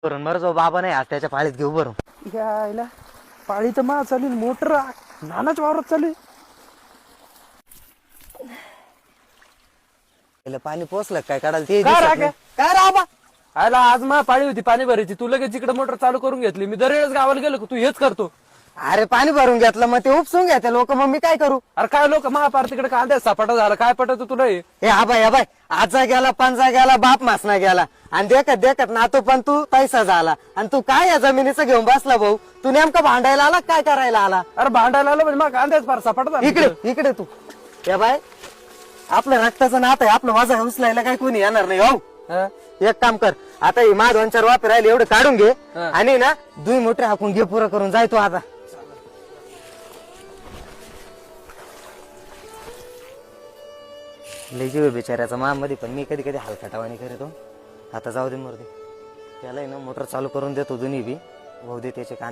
करून मर जो बाबा नाही आज त्याच्या पाळीत घेऊ बरं. यायला पाळी तर मा चालेल मोटर नानाच वावरात चालू त्याला पाणी पोचलं काय काढाल ते काय दिसत राग नाही. आहे? काय राबा आयला आज मा पाळी होती पाणी भरायची तू लगेच इकडे मोटर चालू करून घेतली मी दरवेळेस गावाला गेलो तू हेच करतो. अरे पाणी भरून घेतलं मग ते उपसून घ्या लोक मग मी काय करू. अरे काय लोक महापार तिकडे कांद्या सापाटा झाला काय पटत तुला हे? हे आबाय आजा गेला पंजा गेला बाप मासना गेला आणि देखत ना तू पण तू पैसा झाला आणि तू काय या जमिनीचं घेऊन बसला भाऊ. तू नेमका भांडायला आला काय करायला आला. अरे भांडायला आलो म्हणजे मग कांद्याच फार सापाटा झाला इकडे तू या बाय आपलं रक्ताचं नातं आहे आपलं माझा उचलायला काय कोणी येणार नाही हो. हा? एक काम कर आता ही मा 2-4 वापे राहिले एवढं काढून घे हा. आणि ना 2 मोठे हाकून घे पुरं करून जाय तू आता. लय जीव बिचाऱ्याचा मध्ये पण मी कधी कधी हलकाटावानी करतो. आता जाऊ दे मरू दे त्याला ना मोटर चालू करून देतो दोन्ही बी भाऊ दे त्याचे कान